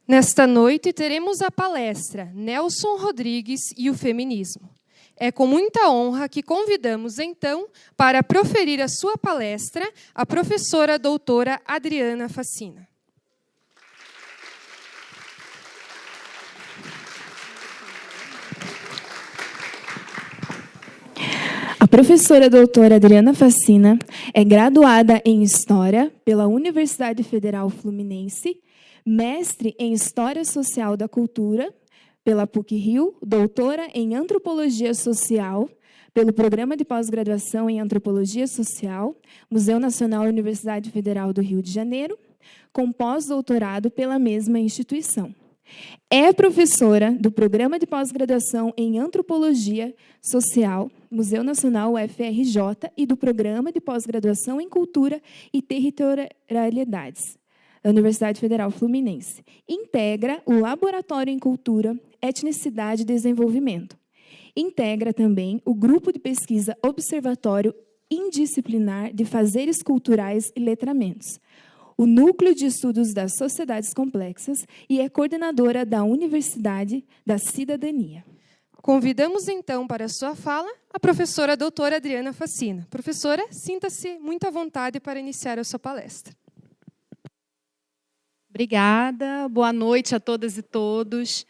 Nesta noite, teremos a palestra Nelson Rodrigues e o Feminismo. É com muita honra que convidamos, então, para proferir a sua palestra, a professora doutora Adriana Facina. A professora doutora Adriana Facina é graduada em História pela Universidade Federal Fluminense, mestre em História Social da Cultura pela PUC-Rio, doutora em Antropologia Social pelo Programa de Pós-Graduação em Antropologia Social, Museu Nacional Universidade Federal do Rio de Janeiro, com pós-doutorado pela mesma instituição. É professora do Programa de Pós-Graduação em Antropologia Social, Museu Nacional UFRJ, e do Programa de Pós-Graduação em Cultura e Territorialidades, da Universidade Federal Fluminense. Integra o Laboratório em Cultura, Etnicidade e Desenvolvimento. Integra também o Grupo de Pesquisa Observatório Indisciplinar de Fazeres Culturais e Letramentos, o Núcleo de Estudos das Sociedades Complexas, e é coordenadora da Universidade da Cidadania. Convidamos, então, para a sua fala, a professora doutora Adriana Facina. Professora, sinta-se muito à vontade para iniciar a sua palestra. Obrigada, boa noite a todas e todos.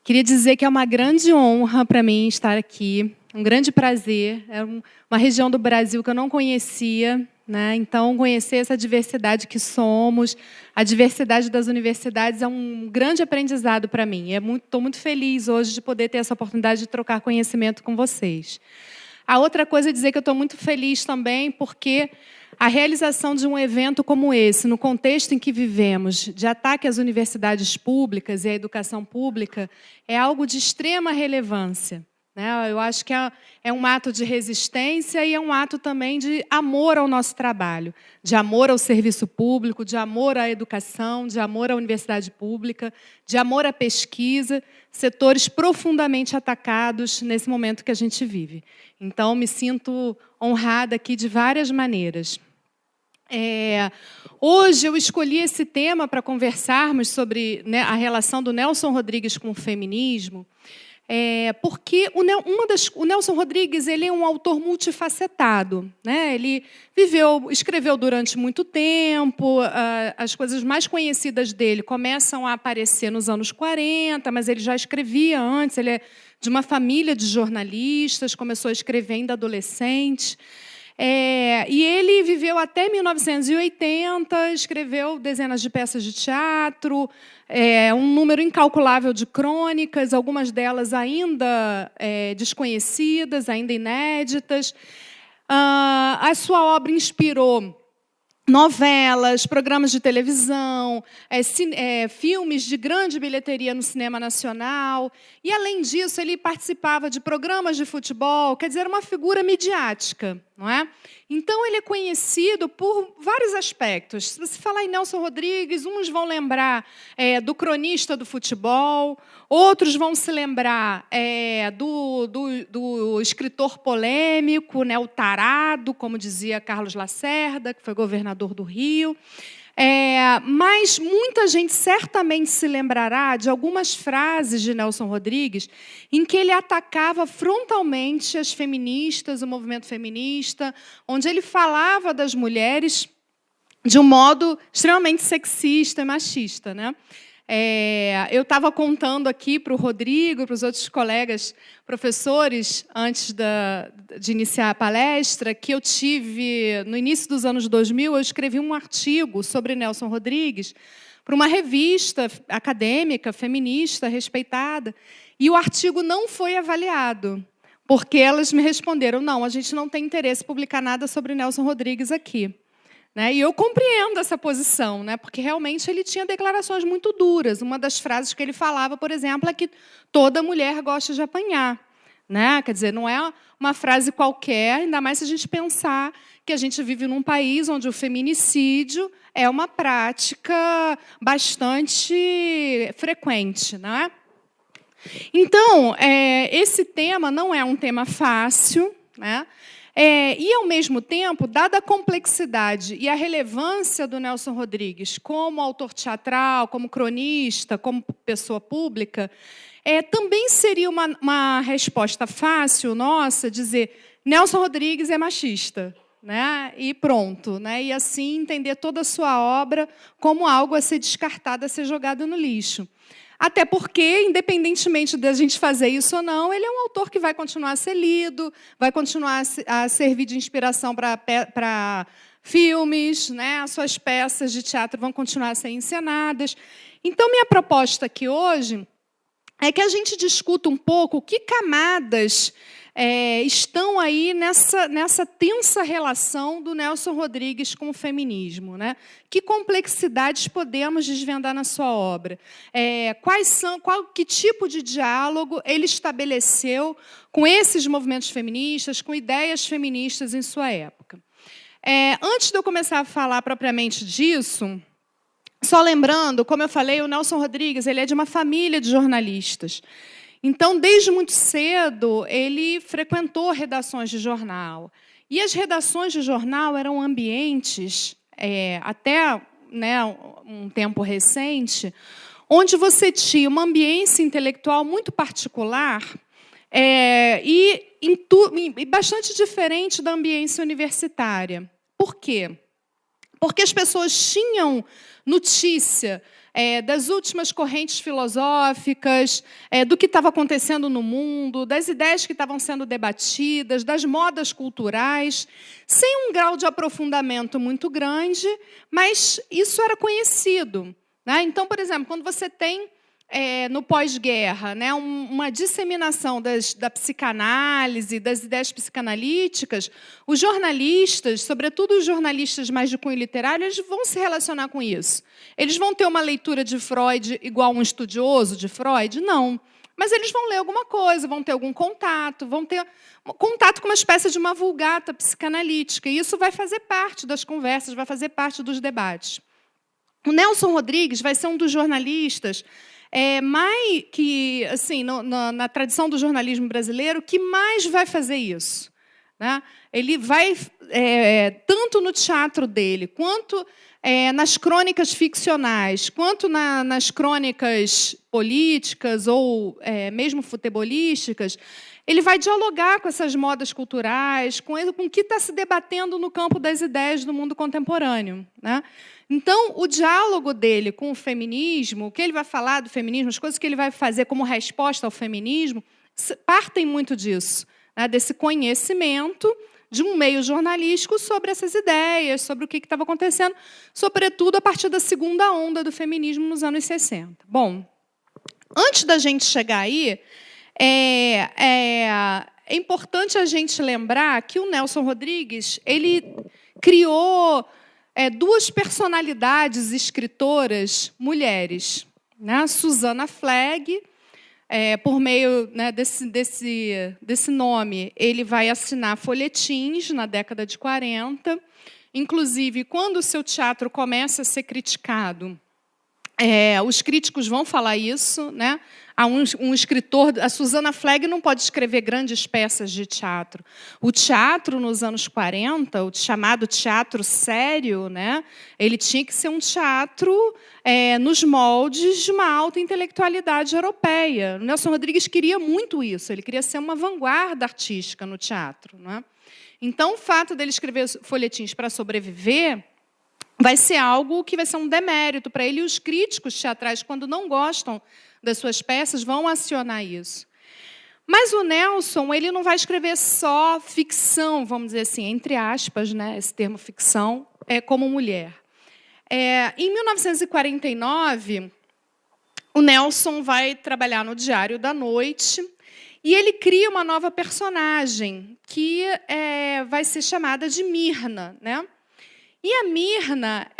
Queria dizer que é uma grande honra para mim estar aqui, um grande prazer. É uma região do Brasil que eu não conhecia, né? Então, conhecer essa diversidade que somos, a diversidade das universidades é um grande aprendizado para mim. Estou muito feliz hoje de poder ter essa oportunidade de trocar conhecimento com vocês. A outra coisa é dizer que eu estou muito feliz também porque a realização de um evento como esse, no contexto em que vivemos, de ataque às universidades públicas e à educação pública, é algo de extrema relevância. Eu acho que é um ato de resistência e é um ato também de amor ao nosso trabalho, de amor ao serviço público, de amor à educação, de amor à universidade pública, de amor à pesquisa, setores profundamente atacados nesse momento que a gente vive. Então, me sinto honrada aqui de várias maneiras. Hoje eu escolhi esse tema para conversarmos sobre a relação do Nelson Rodrigues com o feminismo, porque o Nelson Rodrigues ele é um autor multifacetado, né? Ele escreveu durante muito tempo, as coisas mais conhecidas dele começam a aparecer nos anos 40, mas ele já escrevia antes, ele é de uma família de jornalistas, começou a escrever ainda adolescente. E ele viveu até 1980, escreveu dezenas de peças de teatro, um número incalculável de crônicas, algumas delas ainda desconhecidas, ainda inéditas. A sua obra inspirou novelas, programas de televisão, filmes de grande bilheteria no cinema nacional. E, além disso, ele participava de programas de futebol, quer dizer, era uma figura midiática, não é? Então, ele é conhecido por vários aspectos. Se você falar em Nelson Rodrigues, uns vão lembrar do cronista do futebol, outros vão se lembrar do escritor polêmico, né, o tarado, como dizia Carlos Lacerda, que foi governador do Rio. Mas muita gente certamente se lembrará de algumas frases de Nelson Rodrigues em que ele atacava frontalmente as feministas, o movimento feminista, onde ele falava das mulheres de um modo extremamente sexista e machista, né? Eu estava contando aqui para o Rodrigo e para os outros colegas professores, antes de iniciar a palestra, que eu tive, no início dos anos 2000, eu escrevi um artigo sobre Nelson Rodrigues para uma revista acadêmica, feminista, respeitada, e o artigo não foi avaliado, porque elas me responderam, não, a gente não tem interesse em publicar nada sobre Nelson Rodrigues aqui. E eu compreendo essa posição, porque realmente ele tinha declarações muito duras. Uma das frases que ele falava, por exemplo, é que toda mulher gosta de apanhar. Quer dizer, não é uma frase qualquer, ainda mais se a gente pensar que a gente vive num país onde o feminicídio é uma prática bastante frequente. Então, esse tema não é um tema fácil, E, ao mesmo tempo, dada a complexidade e a relevância do Nelson Rodrigues como autor teatral, como cronista, como pessoa pública, também seria uma resposta fácil nossa dizer Nelson Rodrigues é machista, né? E pronto, né? E assim entender toda a sua obra como algo a ser descartado, a ser jogado no lixo. Até porque, independentemente de a gente fazer isso ou não, ele é um autor que vai continuar a ser lido, vai continuar a servir de inspiração para filmes, né? As suas peças de teatro vão continuar a ser encenadas. Então, minha proposta aqui hoje é que a gente discuta um pouco que camadas estão aí nessa tensa relação do Nelson Rodrigues com o feminismo, né? Que complexidades podemos desvendar na sua obra? Que tipo de diálogo ele estabeleceu com esses movimentos feministas, com ideias feministas em sua época? Antes de eu começar a falar propriamente disso, só lembrando, como eu falei, o Nelson Rodrigues ele é de uma família de jornalistas. Então, desde muito cedo, ele frequentou redações de jornal. E as redações de jornal eram ambientes, até um tempo recente, onde você tinha uma ambiência intelectual muito particular e bastante diferente da ambiência universitária. Por quê? Porque as pessoas tinham notícia das últimas correntes filosóficas, do que estava acontecendo no mundo, das ideias que estavam sendo debatidas, das modas culturais, sem um grau de aprofundamento muito grande, mas isso era conhecido, né? Então, por exemplo, quando você tem no pós-guerra, né, uma disseminação da psicanálise, das ideias psicanalíticas, os jornalistas, sobretudo os jornalistas mais de cunho literário, eles vão se relacionar com isso. Eles vão ter uma leitura de Freud igual um estudioso de Freud? Não. Mas eles vão ler alguma coisa, vão ter algum contato, vão ter contato com uma espécie de uma vulgata psicanalítica. E isso vai fazer parte das conversas, vai fazer parte dos debates. O Nelson Rodrigues vai ser um dos jornalistas mais que, assim, na tradição do jornalismo brasileiro, que mais vai fazer isso, né? Ele vai, tanto no teatro dele, quanto nas crônicas ficcionais, quanto nas crônicas políticas ou mesmo futebolísticas, ele vai dialogar com essas modas culturais, com o que está se debatendo no campo das ideias do mundo contemporâneo, né? Então, o diálogo dele com o feminismo, o que ele vai falar do feminismo, as coisas que ele vai fazer como resposta ao feminismo, partem muito disso, né? Desse conhecimento de um meio jornalístico sobre essas ideias, sobre o que estava acontecendo, sobretudo a partir da segunda onda do feminismo nos anos 60. Bom, antes da gente chegar aí, é importante a gente lembrar que o Nelson Rodrigues ele criou duas personalidades escritoras mulheres, né? Susana Flegg, por meio, né, desse nome, ele vai assinar folhetins na década de 40. Inclusive, quando o seu teatro começa a ser criticado, os críticos vão falar isso, né? Há um escritor, a Susana Flegg não pode escrever grandes peças de teatro. O teatro nos anos 40, o chamado teatro sério, né? Ele tinha que ser um teatro nos moldes de uma alta intelectualidade europeia. O Nelson Rodrigues queria muito isso, ele queria ser uma vanguarda artística no teatro, né? Então, o fato dele escrever folhetins para sobreviver vai ser algo que vai ser um demérito para ele. E os críticos teatrais, quando não gostam das suas peças, vão acionar isso. Mas o Nelson ele não vai escrever só ficção, vamos dizer assim, entre aspas, né, esse termo ficção, como mulher. Em 1949, o Nelson vai trabalhar no Diário da Noite e ele cria uma nova personagem que vai ser chamada de Mirna, né? E a Mirna,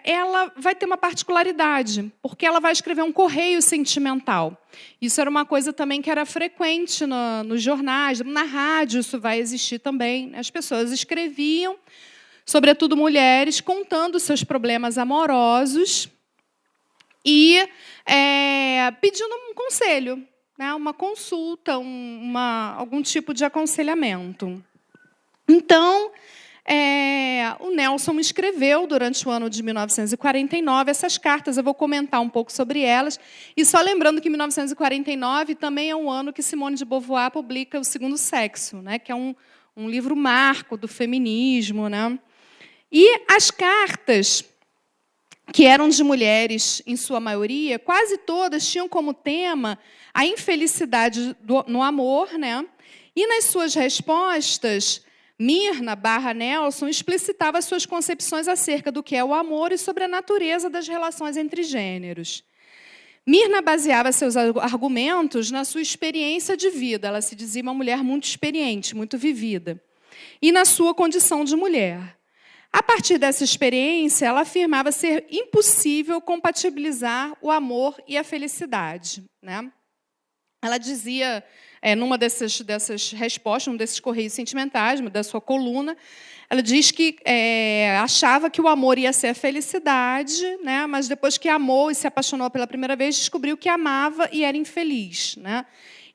ela vai ter uma particularidade, porque ela vai escrever um correio sentimental. Isso era uma coisa também que era frequente nos jornais, na rádio isso vai existir também. As pessoas escreviam, sobretudo mulheres, contando seus problemas amorosos e pedindo um conselho, né, uma consulta, algum tipo de aconselhamento. Então, o Nelson escreveu, durante o ano de 1949, essas cartas. Eu vou comentar um pouco sobre elas. E só lembrando que 1949 também é um ano que Simone de Beauvoir publica O Segundo Sexo, né, que é um livro marco do feminismo, né? E as cartas, que eram de mulheres, em sua maioria, quase todas tinham como tema a infelicidade no amor, né? E nas suas respostas, Myrna / Nelson explicitava suas concepções acerca do que é o amor e sobre a natureza das relações entre gêneros. Myrna baseava seus argumentos na sua experiência de vida. Ela se dizia uma mulher muito experiente, muito vivida. E na sua condição de mulher. A partir dessa experiência, ela afirmava ser impossível compatibilizar o amor e a felicidade, né? Ela dizia, numa dessas respostas, num desses correios sentimentais, da sua coluna, ela diz que achava que o amor ia ser a felicidade, né? Mas depois que amou e se apaixonou pela primeira vez, descobriu que amava e era infeliz, né?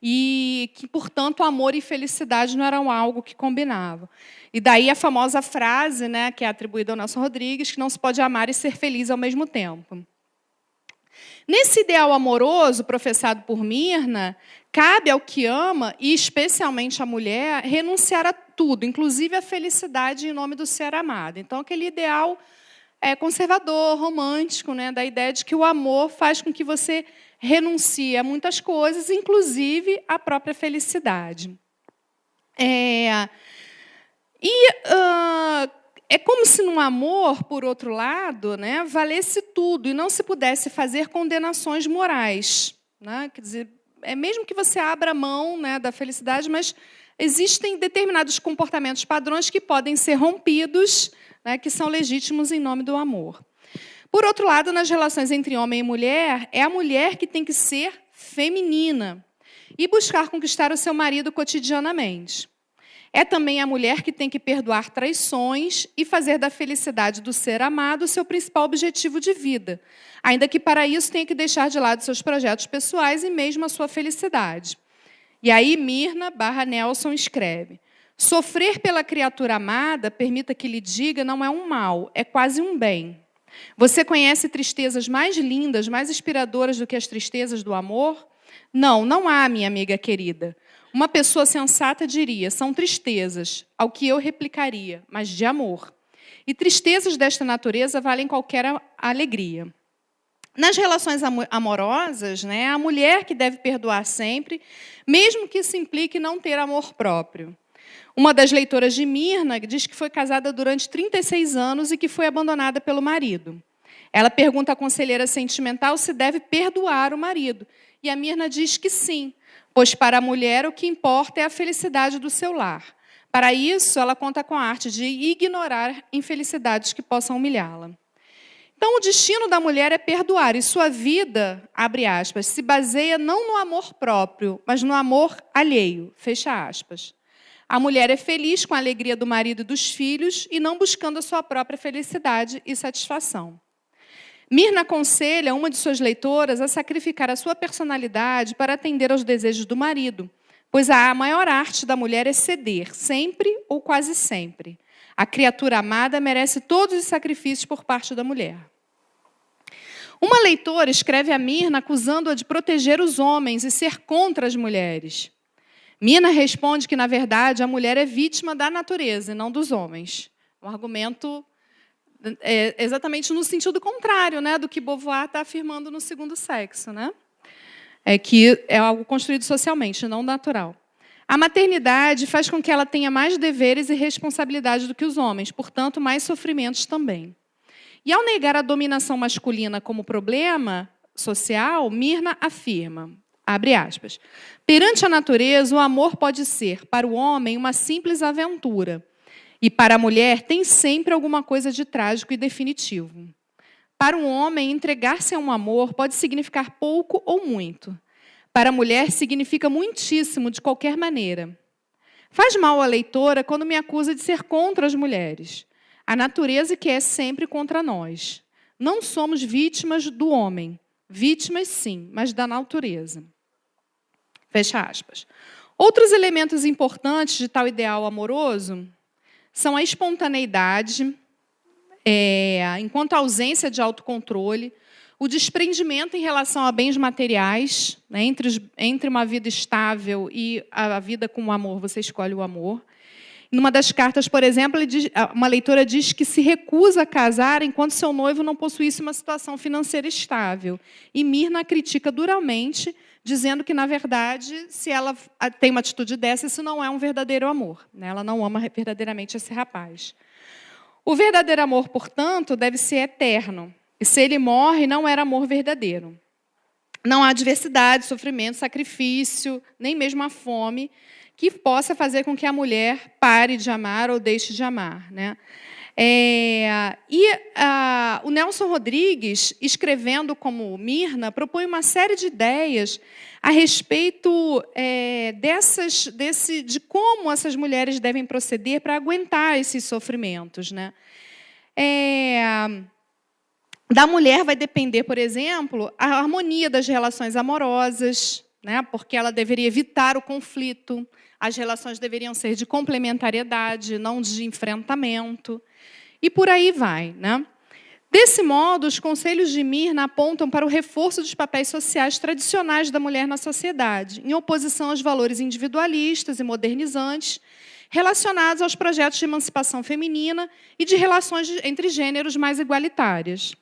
E que, portanto, amor e felicidade não eram algo que combinavam. E daí a famosa frase, né, que é atribuída ao Nelson Rodrigues, que não se pode amar e ser feliz ao mesmo tempo. Nesse ideal amoroso professado por Myrna, cabe ao que ama, e especialmente à mulher, renunciar a tudo, inclusive a felicidade em nome do ser amado. Então, aquele ideal conservador, romântico, né, da ideia de que o amor faz com que você renuncie a muitas coisas, inclusive a própria felicidade. É como se no amor, por outro lado, né, valesse tudo e não se pudesse fazer condenações morais, né? Quer dizer, mesmo que você abra mão, né, da felicidade, mas existem determinados comportamentos padrões que podem ser rompidos, né, que são legítimos em nome do amor. Por outro lado, nas relações entre homem e mulher, é a mulher que tem que ser feminina e buscar conquistar o seu marido cotidianamente. É também a mulher que tem que perdoar traições e fazer da felicidade do ser amado o seu principal objetivo de vida, ainda que para isso tenha que deixar de lado seus projetos pessoais e mesmo a sua felicidade. E aí Myrna / Nelson escreve: sofrer pela criatura amada, permita que lhe diga, não é um mal, é quase um bem. Você conhece tristezas mais lindas, mais inspiradoras do que as tristezas do amor? Não, não há, minha amiga querida. Uma pessoa sensata diria, são tristezas, ao que eu replicaria, mas de amor. E tristezas desta natureza valem qualquer alegria. Nas relações amorosas, né, a mulher que deve perdoar sempre, mesmo que isso implique não ter amor próprio. Uma das leitoras de Myrna diz que foi casada durante 36 anos e que foi abandonada pelo marido. Ela pergunta à conselheira sentimental se deve perdoar o marido. E a Myrna diz que sim, pois para a mulher o que importa é a felicidade do seu lar. Para isso, ela conta com a arte de ignorar infelicidades que possam humilhá-la. Então, o destino da mulher é perdoar, e sua vida, abre aspas, se baseia não no amor próprio, mas no amor alheio, fecha aspas. A mulher é feliz com a alegria do marido e dos filhos e não buscando a sua própria felicidade e satisfação. Myrna aconselha uma de suas leitoras a sacrificar a sua personalidade para atender aos desejos do marido, pois a maior arte da mulher é ceder, sempre ou quase sempre. A criatura amada merece todos os sacrifícios por parte da mulher. Uma leitora escreve a Myrna acusando-a de proteger os homens e ser contra as mulheres. Myrna responde que, na verdade, a mulher é vítima da natureza e não dos homens. Um argumento exatamente no sentido contrário, né, do que Beauvoir está afirmando no Segundo Sexo, né? Que é algo construído socialmente, não natural. A maternidade faz com que ela tenha mais deveres e responsabilidades do que os homens, portanto, mais sofrimentos também. E ao negar a dominação masculina como problema social, Myrna afirma, abre aspas, perante a natureza, o amor pode ser, para o homem, uma simples aventura. E para a mulher, tem sempre alguma coisa de trágico e definitivo. Para um homem, entregar-se a um amor pode significar pouco ou muito. Para a mulher, significa muitíssimo, de qualquer maneira. Faz mal à leitora quando me acusa de ser contra as mulheres. A natureza que é sempre contra nós. Não somos vítimas do homem. Vítimas, sim, mas da natureza. Fecha aspas. Outros elementos importantes de tal ideal amoroso são a espontaneidade, enquanto a ausência de autocontrole, o desprendimento em relação a bens materiais, né, entre uma vida estável e a vida com o amor, você escolhe o amor. Numa das cartas, por exemplo, uma leitora diz que se recusa a casar enquanto seu noivo não possuísse uma situação financeira estável. E Mirna a critica duramente, dizendo que, na verdade, se ela tem uma atitude dessa, isso não é um verdadeiro amor, né? Ela não ama verdadeiramente esse rapaz. O verdadeiro amor, portanto, deve ser eterno. E se ele morre, não era amor verdadeiro. Não há adversidade, sofrimento, sacrifício, nem mesmo a fome, que possa fazer com que a mulher pare de amar ou deixe de amar, né? O Nelson Rodrigues, escrevendo como Mirna, propõe uma série de ideias a respeito de como essas mulheres devem proceder para aguentar esses sofrimentos, né? Da mulher vai depender, por exemplo, a harmonia das relações amorosas, né? Porque ela deveria evitar o conflito. As relações deveriam ser de complementariedade, não de enfrentamento. E por aí vai, né? Desse modo, os conselhos de Mirna apontam para o reforço dos papéis sociais tradicionais da mulher na sociedade, em oposição aos valores individualistas e modernizantes relacionados aos projetos de emancipação feminina e de relações entre gêneros mais igualitárias.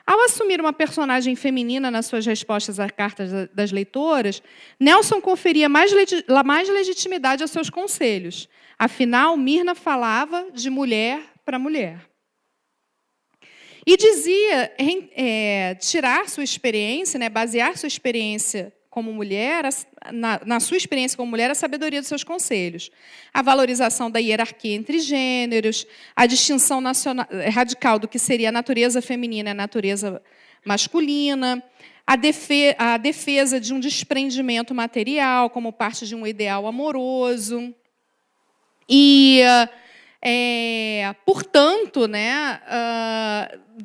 Ao assumir uma personagem feminina nas suas respostas às cartas das leitoras, Nelson conferia mais legitimidade aos seus conselhos. Afinal, Mirna falava de mulher para mulher. E dizia tirar sua experiência, né, basear sua experiência como mulher, na sua experiência como mulher, a sabedoria dos seus conselhos. A valorização da hierarquia entre gêneros, a distinção radical do que seria a natureza feminina e a natureza masculina, a defesa de um desprendimento material como parte de um ideal amoroso. E, portanto, né,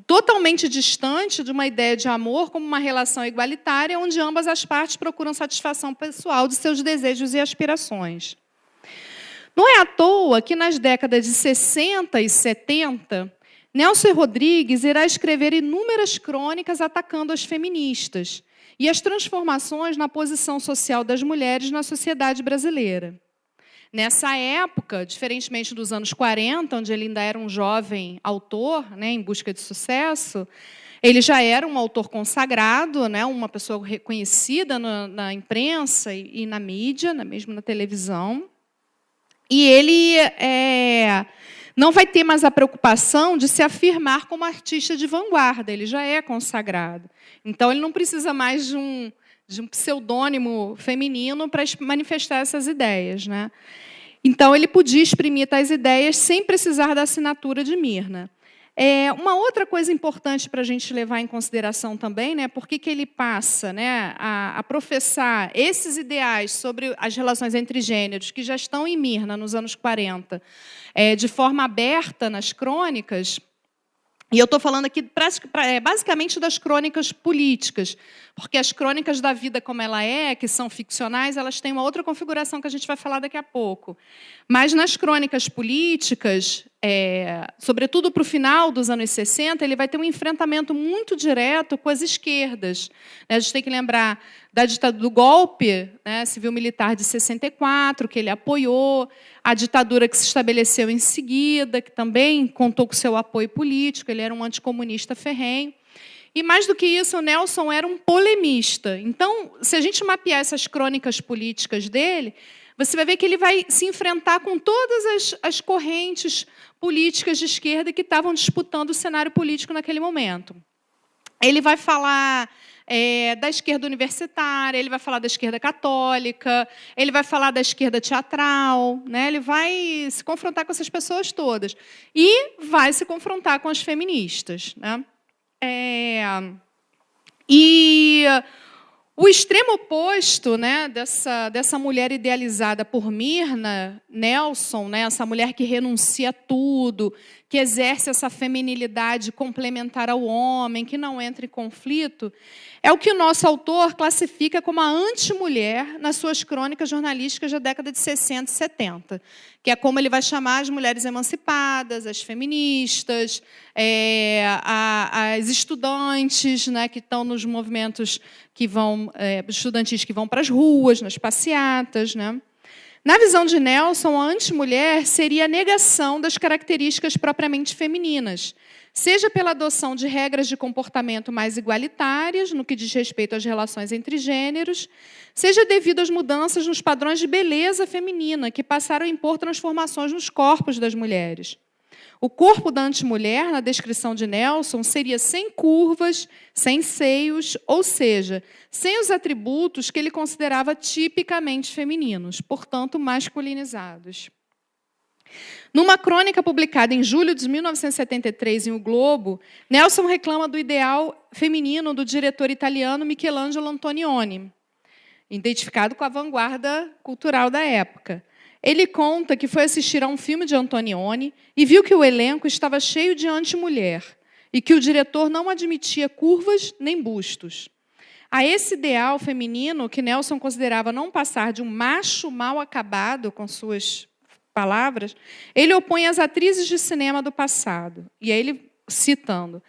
totalmente distante de uma ideia de amor como uma relação igualitária, onde ambas as partes procuram satisfação pessoal de seus desejos e aspirações. Não é à toa que, nas décadas de 60 e 70, Nelson Rodrigues irá escrever inúmeras crônicas atacando as feministas e as transformações na posição social das mulheres na sociedade brasileira. Nessa época, diferentemente dos anos 40, onde ele ainda era um jovem autor, né, em busca de sucesso, ele já era um autor consagrado, né, uma pessoa reconhecida na imprensa e na mídia, mesmo na televisão. E ele não vai ter mais a preocupação de se afirmar como artista de vanguarda, ele já é consagrado. Então, ele não precisa mais de um pseudônimo feminino para manifestar essas ideias, né? Então, ele podia exprimir tais ideias sem precisar da assinatura de Mirna. Uma outra coisa importante para a gente levar em consideração também, né, por que ele passa, né, a professar esses ideais sobre as relações entre gêneros, que já estão em Mirna nos anos 40, de forma aberta nas crônicas. E eu estou falando aqui basicamente das crônicas políticas, porque as crônicas da vida como ela que são ficcionais, elas têm uma outra configuração que a gente vai falar daqui a pouco. Mas nas crônicas políticas, sobretudo para o final dos anos 60, ele vai ter um enfrentamento muito direto com as esquerdas. A gente tem que lembrar da ditadura do golpe, né, civil-militar de 64, que ele apoiou, a ditadura que se estabeleceu em seguida, que também contou com seu apoio político, ele era um anticomunista ferrenho. E, mais do que isso, o Nelson era um polemista. Então, se a gente mapear essas crônicas políticas dele, você vai ver que ele vai se enfrentar com todas as correntes políticas de esquerda que estavam disputando o cenário político naquele momento. Ele vai falar da esquerda universitária, ele vai falar da esquerda católica, ele vai falar da esquerda teatral, né? Ele vai se confrontar com essas pessoas todas. E vai se confrontar com as feministas, né? E O extremo oposto, né, dessa mulher idealizada por Myrna, Nelson, né, essa mulher que renuncia a tudo, que exerce essa feminilidade complementar ao homem, que não entra em conflito, é o que o nosso autor classifica como a antimulher nas suas crônicas jornalísticas da década de 60 e 70, que é como ele vai chamar as mulheres emancipadas, as feministas, as estudantes, né, que estão nos movimentos que vão, estudantis que vão para as ruas, nas passeatas, né? Na visão de Nelson, a antimulher seria a negação das características propriamente femininas, seja pela adoção de regras de comportamento mais igualitárias, no que diz respeito às relações entre gêneros, seja devido às mudanças nos padrões de beleza feminina, que passaram a impor transformações nos corpos das mulheres. O corpo da antimulher, na descrição de Nelson, seria sem curvas, sem seios, ou seja, sem os atributos que ele considerava tipicamente femininos, portanto, masculinizados. Numa crônica publicada em julho de 1973 em O Globo, Nelson reclama do ideal feminino do diretor italiano Michelangelo Antonioni, identificado com a vanguarda cultural da época. Ele conta que foi assistir a um filme de Antonioni e viu que o elenco estava cheio de antimulher e que o diretor não admitia curvas nem bustos. A esse ideal feminino, que Nelson considerava não passar de um macho mal acabado, com suas palavras, ele opõe as atrizes de cinema do passado. E aí ele, citando,